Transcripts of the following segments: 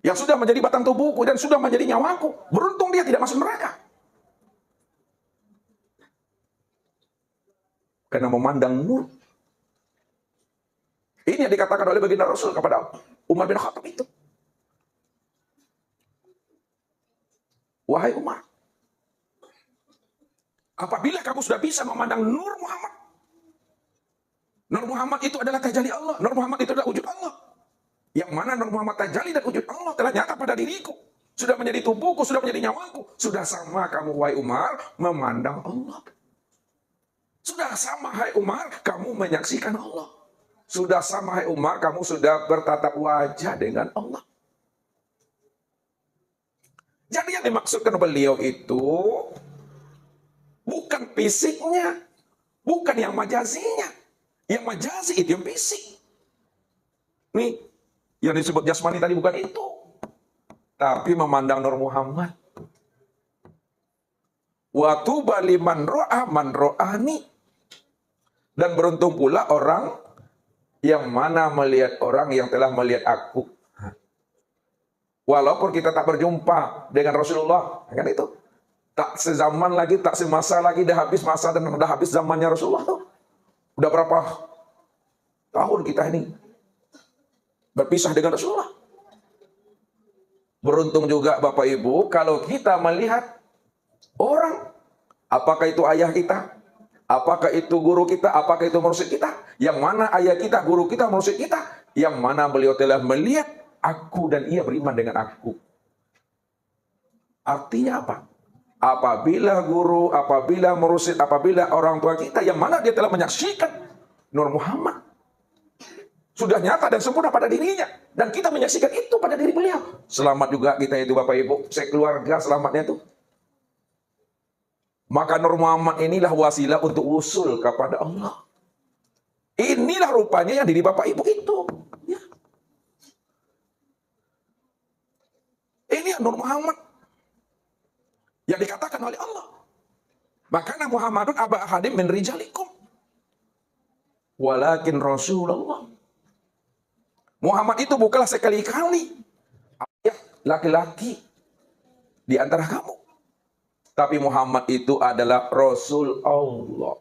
yang sudah menjadi batang tubuhku dan sudah menjadi nyawaku. Beruntung dia tidak masuk neraka. Karena memandang nur. Ini yang dikatakan oleh baginda Rasul kepada Umar bin Khattab itu. Wahai Umar, apabila kamu sudah bisa memandang Nur Muhammad. Nur Muhammad itu adalah tajalli Allah. Nur Muhammad itu adalah wujud Allah. Yang mana Nur Muhammad tajalli dan wujud Allah telah nyata pada diriku. Sudah menjadi tubuhku, sudah menjadi nyawaku. Sudah sama kamu, wahai Umar, memandang Allah. Sudah sama, hai Umar, kamu menyaksikan Allah. Sudah sama, hai Umar, kamu sudah bertatap wajah dengan Allah. Jadi yang dimaksudkan beliau itu bukan fisiknya, bukan yang majazinya. Yang majazi itu yang fisik. Nih, yang disebut jasmani tadi bukan itu. Tapi memandang Nur Muhammad. Wa tuba liman ro'a man ro'ani. Dan beruntung pula orang yang mana melihat orang yang telah melihat aku. Walaupun kita tak berjumpa dengan Rasulullah, kan itu. Tak sezaman lagi, tak semasa lagi, dah habis masa dan dah habis zamannya Rasulullah tuh. Udah berapa tahun kita ini berpisah dengan Rasulullah. Beruntung juga Bapak Ibu, kalau kita melihat orang, apakah itu ayah kita, apakah itu guru kita, apakah itu mursyid kita, yang mana ayah kita, guru kita, mursyid kita, yang mana beliau telah melihat aku dan ia beriman dengan aku. Artinya apa? Apabila guru, apabila mursyid, apabila orang tua kita, yang mana dia telah menyaksikan Nur Muhammad. Sudah nyata dan sempurna pada dirinya. Dan kita menyaksikan itu pada diri beliau. Selamat juga kita itu Bapak Ibu. Sekeluarga selamatnya itu. Maka Nur Muhammad inilah wasilah untuk usul kepada Allah. Inilah rupanya yang diri Bapak Ibu itu. Ya. Ini Nur Muhammad yang dikatakan oleh Allah. Makanya Muhammadun aba ahadim min rijalikum. Walakin Rasulullah. Muhammad itu bukanlah sekali-kali ayah laki-laki di antara kamu. Tapi Muhammad itu adalah Rasul Allah.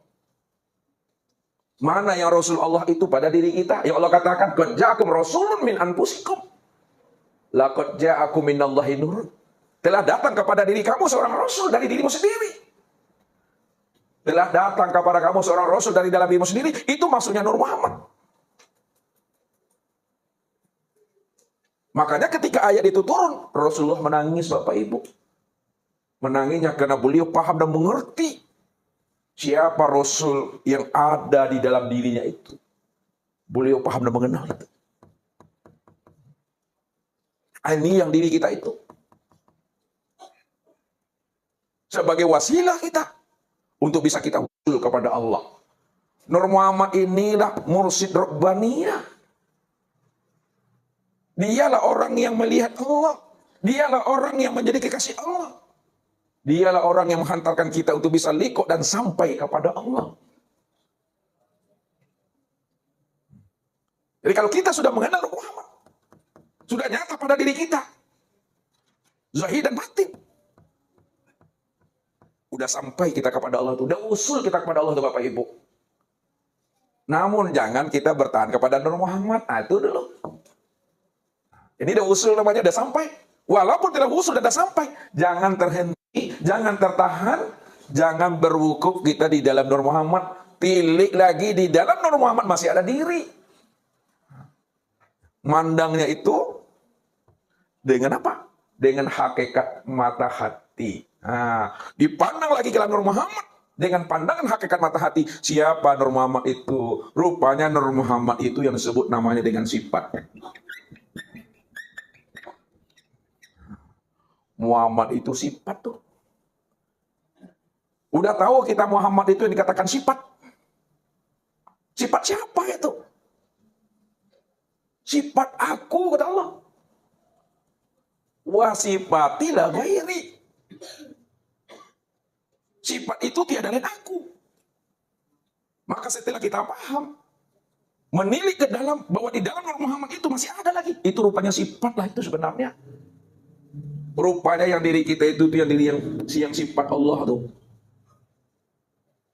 Mana yang Rasul Allah itu pada diri kita? Yang Allah katakan, qad ja'akum rasulun min anfusikum. Laqad ja'akum minallahi nurun. Telah datang kepada diri kamu seorang Rasul dari dirimu sendiri. Telah datang kepada kamu seorang Rasul dari dalam dirimu sendiri. Itu maksudnya Nur Muhammad. Makanya ketika ayat itu turun, Rasulullah menangis Bapak Ibu. Menangisnya karena beliau paham dan mengerti siapa Rasul yang ada di dalam dirinya itu. Beliau paham dan mengenal itu. Ini yang diri kita itu. Sebagai wasilah kita untuk bisa kita usul kepada Allah. Nur Muhammad inilah mursyid Rabbaniyah. Dialah orang yang melihat Allah. Dialah orang yang menjadi kekasih Allah. Dialah orang yang menghantarkan kita untuk bisa liqo dan sampai kepada Allah. Jadi kalau kita sudah mengenal Muhammad, sudah nyata pada diri kita, zahir dan batin, udah sampai kita kepada Allah, udah usul kita kepada Allah, Bapak Ibu. Namun jangan kita bertahan kepada Nur Muhammad. Nah, itu dulu. Ini udah usul namanya, udah sampai. Walaupun tidak usul, udah sampai. Jangan terhenti, jangan tertahan, jangan berwukuf kita di dalam Nur Muhammad. Tilik lagi di dalam Nur Muhammad masih ada diri. Mandangnya itu dengan apa? Dengan hakikat mata hati. Nah, dipandang lagi ke Nur Muhammad dengan pandangan hakikat mata hati. Siapa Nur Muhammad itu? Rupanya Nur Muhammad itu yang disebut namanya dengan sifat. Muhammad itu sifat tuh. Udah tahu kita Muhammad itu yang dikatakan sifat. Sifat siapa itu? Sifat aku, kata Allah. Wa sifatilah ghairi. Sifat itu tiada lain aku. Maka setelah kita paham, menilik ke dalam, bahwa di dalam Nur Muhammad itu masih ada lagi. Itu rupanya sifat lah itu sebenarnya. Rupanya yang diri kita itu yang diri yang sifat Allah tuh.